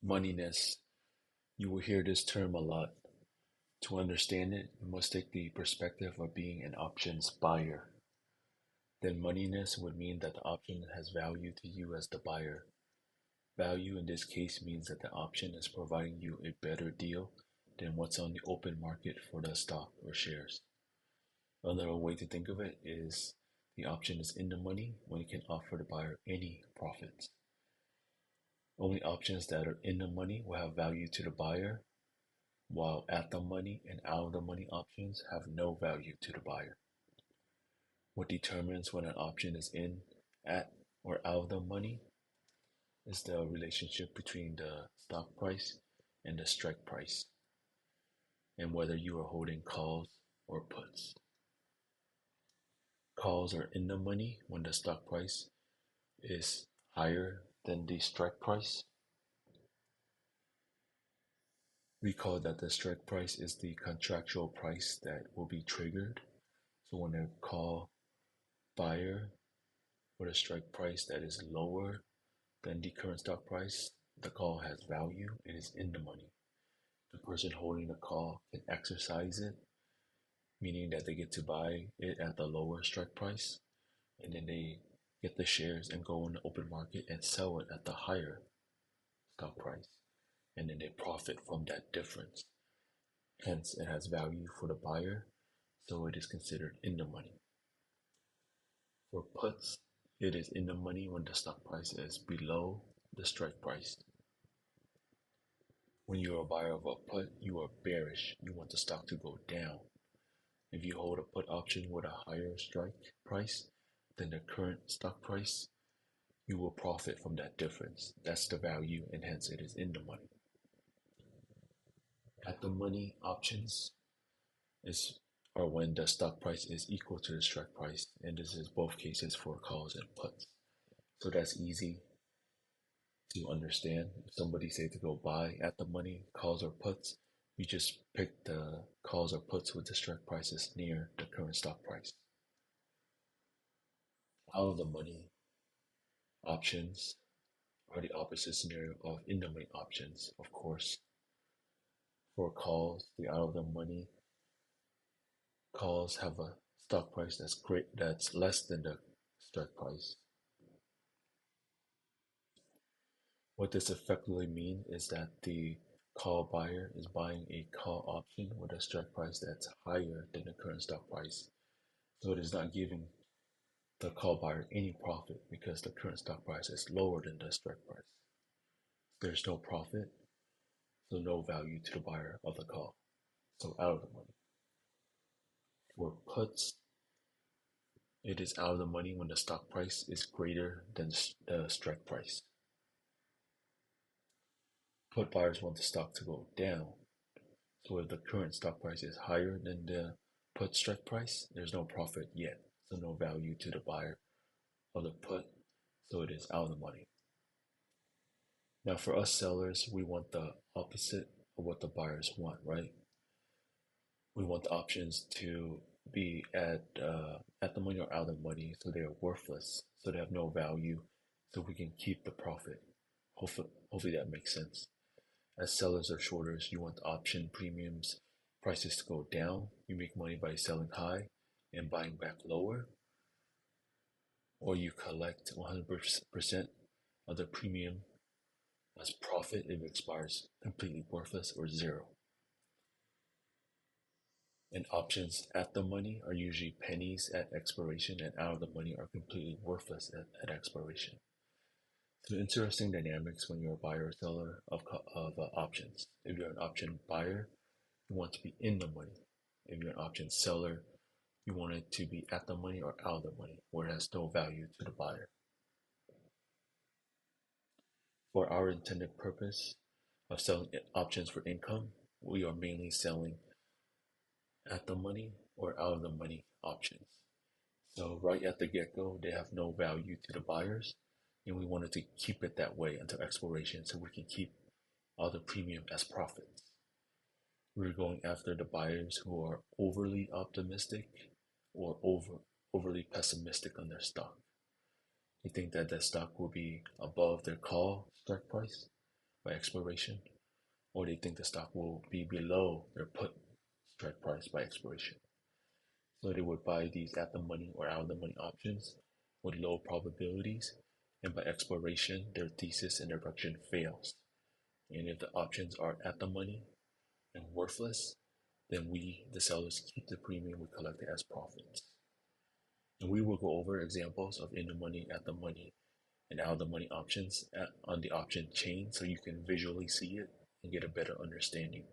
Moneyness. You will hear this term a lot. To understand it, you must take the perspective of being an options buyer. Then moneyness would mean that the option has value to you as the buyer. Value in this case means that the option is providing you a better deal than what's on the open market for the stock or shares. Another way to think of it is the option is in the money when it can offer the buyer any profits. Only options that are in the money will have value to the buyer, while at the money and out of the money options have no value to the buyer. What determines when an option is in, at, or out of the money is the relationship between the stock price and the strike price, and whether you are holding calls or puts. Calls are in the money when the stock price is higher than the strike price. Recall that the strike price is the contractual price that will be triggered. So when a call buyer with a strike price that is lower than the current stock price, the call has value, it is in the money. The person holding the call can exercise it, meaning that they get to buy it at the lower strike price, and then they get the shares and go in the open market and sell it at the higher stock price, and then they profit from that difference. Hence, it has value for the buyer, so it is considered in the money. For puts, it is in the money when the stock price is below the strike price. When you are a buyer of a put, you are bearish. You want the stock to go down. If you hold a put option with a higher strike price than the current stock price, you will profit from that difference. That's the value, and hence it is in the money. At the money options is or when the stock price is equal to the strike price, and this is both cases for calls and puts. So that's easy to understand. If somebody say to go buy at the money, calls or puts, you just pick the calls or puts with the strike prices near the current stock price. Out of the money options are the opposite scenario of in the money options, of course. For calls, the out of the money calls have a stock price that's less than the strike price. What this effectively means is that the call buyer is buying a call option with a strike price that's higher than the current stock price. So it is not giving the call buyer any profit because the current stock price is lower than the strike price. There's no profit, so no value to the buyer of the call. So out of the money. For puts, it is out of the money when the stock price is greater than the strike price. Put buyers want the stock to go down. So if the current stock price is higher than the put strike price, there's no profit yet. So no value to the buyer of the put. So it is out of the money. Now for us sellers, we want the opposite of what the buyers want, right? We want the options to be at the money or out of the money, so they are worthless, so they have no value, so we can keep the profit. Hopefully that makes sense. As sellers or shorters, you want the option premiums prices to go down. You make money by selling high and buying back lower, or you collect 100% of the premium as profit if it expires completely worthless or zero. And options at the money are usually pennies at expiration, and out of the money are completely worthless at expiration. So interesting dynamics when you're a buyer or seller of options. If you're an option buyer, you want to be in the money. If you're an option seller, you want it to be at the money or out of the money, where it has no value to the buyer. For our intended purpose of selling options for income, we are mainly selling at the money or out of the money options. So right at the get-go, they have no value to the buyers, and we wanted to keep it that way until expiration so we can keep all the premium as profits. We're going after the buyers who are overly optimistic or overly pessimistic on their stock. They think that the stock will be above their call strike price, by expiration, or they think the stock will be below their put strike price by expiration. So they would buy these at the money or out of the money options with low probabilities, and by expiration, their thesis and their prediction fails. And if the options are at the money and worthless, then we, the sellers, keep the premium we collected as profits. And we will go over examples of in the money, at the money, and out of the money options on the option chain so you can visually see it and get a better understanding